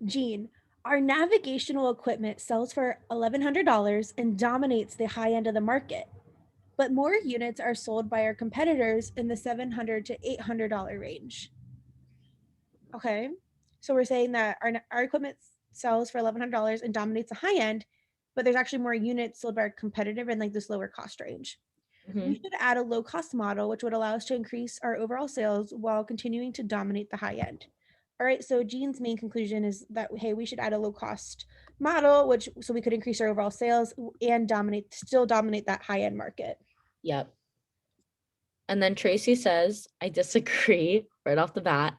Jean, our navigational equipment sells for $1,100 and dominates the high end of the market, but more units are sold by our competitors in the $700 to $800 range. Okay, so we're saying that our equipment sells for $1,100 and dominates the high end, but there's actually more units sold by our competitor in like this lower cost range. We should add a low cost model, which would allow us to increase our overall sales while continuing to dominate the high end. All right, so Jean's main conclusion is that, hey, we should add a low cost model, which so we could increase our overall sales and still dominate that high end market. Yep. And then Tracy says, I disagree right off the bat.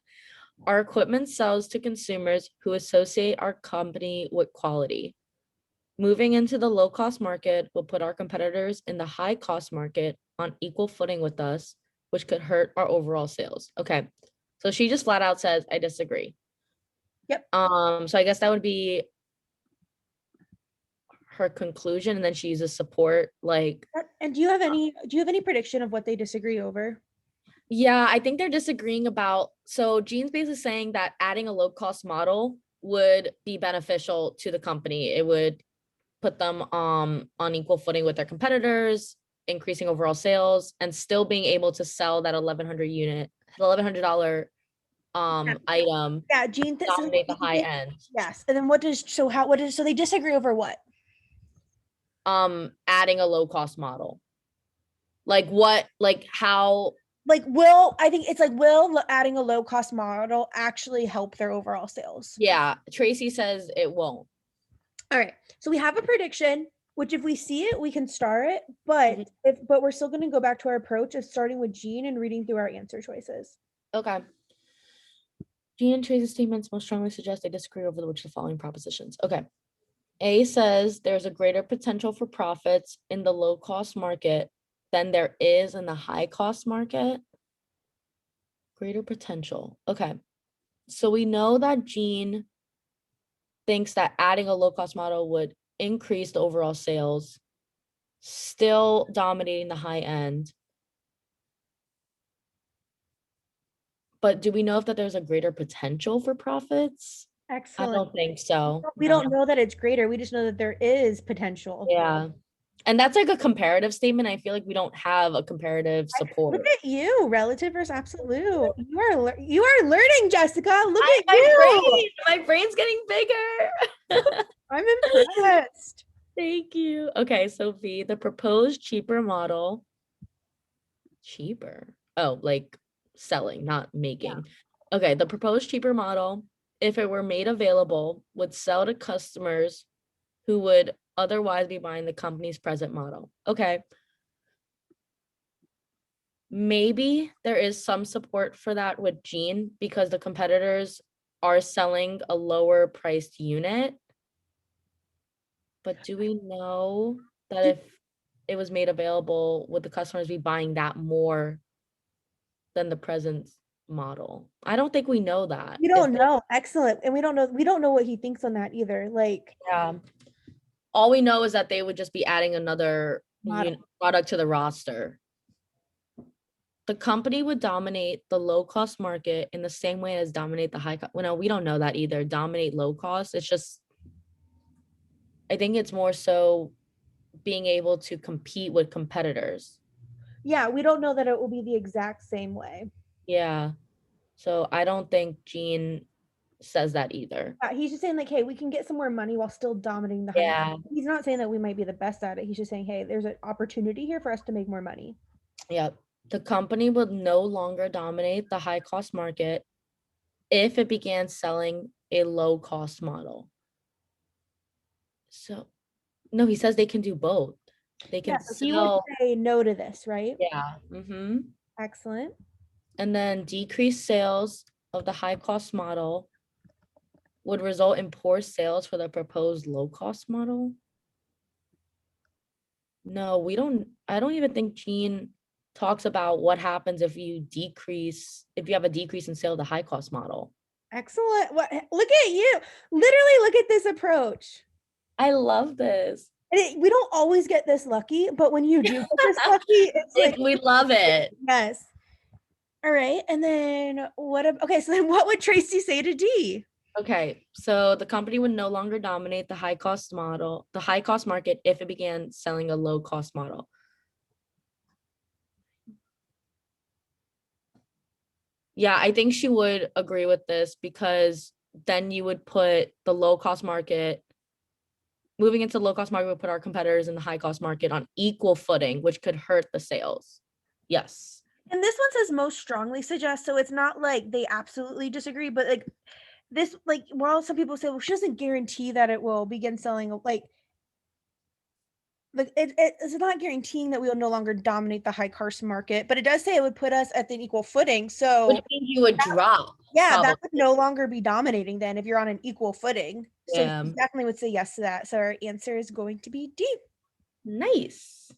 Our equipment sells to consumers who associate our company with quality. Moving into the low cost market will put our competitors in the high cost market on equal footing with us, which could hurt our overall sales. Okay. So she just flat out says, I disagree. Yep. So I guess that would be her conclusion, and then she uses support like. And do you have any prediction of what they disagree over? Yeah, I think they're disagreeing about, so Jean's basically saying that adding a low cost model would be beneficial to the company. It would put them on equal footing with their competitors, increasing overall sales, and still being able to sell that $1,100 item. Yeah, Jean Dominate the high end. Yes. And then so they disagree over what? Adding a low cost model. How I think it's like, will adding a low cost model actually help their overall sales? Yeah, Tracy says it won't. All right, so we have a prediction, which if we see it, we can star it, but we're still going to go back to our approach of starting with Jean and reading through our answer choices. Okay. Jean and Tracy's statements most strongly suggest they disagree over which of the following propositions. Okay. A says there's a greater potential for profits in the low cost market than there is in the high cost market. Greater potential. Okay. So we know that Jean thinks that adding a low cost model would increase the overall sales, still dominating the high end. But do we know if that there's a greater potential for profits? Excellent. I don't think so. We don't know that it's greater. We just know that there is potential. Yeah. And that's like a comparative statement. I feel like we don't have a comparative support. Look at you, relative versus absolute. You are learning, Jessica. Look at you. My brain's getting bigger. I'm impressed. Thank you. Okay, so V, the proposed cheaper model. Cheaper. Oh, like selling, not making. Yeah. Okay, the proposed cheaper model, if it were made available, would sell to customers who would otherwise be buying the company's present model. Okay. Maybe there is some support for that with Jean because the competitors are selling a lower priced unit. But do we know that if it was made available, would the customers be buying that more than the present model? I don't think we know that. We don't know. Excellent. And we don't know what he thinks on that either. Like, yeah. All we know is that they would just be adding another product to the roster. The company would dominate the low cost market in the same way as dominate the high cost. Well, no, we don't know that either. Dominate low cost. It's just, I think it's more so being able to compete with competitors. Yeah, we don't know that it will be the exact same way. Yeah. So I don't think Jean says that either. He's just saying like, hey, we can get some more money while still dominating the high end. He's not saying that we might be the best at it. He's just saying, hey, there's an opportunity here for us to make more money. Yep. The company would no longer dominate the high cost market if it began selling a low cost model. So, no, he says they can do both. They can so he would say no to this, right? Yeah. Excellent. And then decreased sales of the high cost model would result in poor sales for the proposed low cost model. No, I don't even think Jean talks about what happens if you have a decrease in sale of the high cost model. Excellent. Look at you. Literally look at this approach. I love this. And we don't always get this lucky, but when you do get this lucky, it's like we love it. Yes. All right. And then so then what would Tracy say to D? Okay, so the company would no longer dominate the high cost market if it began selling a low cost model. Yeah, I think she would agree with this because then you would put the low cost market, moving into low cost market would put our competitors in the high cost market on equal footing, which could hurt the sales. Yes. And this one says most strongly suggest, so it's not like they absolutely disagree, but like this, like while some people say, well, she doesn't guarantee that it will begin selling, like it's not guaranteeing that we will no longer dominate the high cost market, but it does say it would put us at an equal footing. Which So means you would drop, yeah, that probably. would no longer be dominating then if you're on an equal footing. So Yeah. she definitely would say yes to that. So our answer is going to be D. Nice.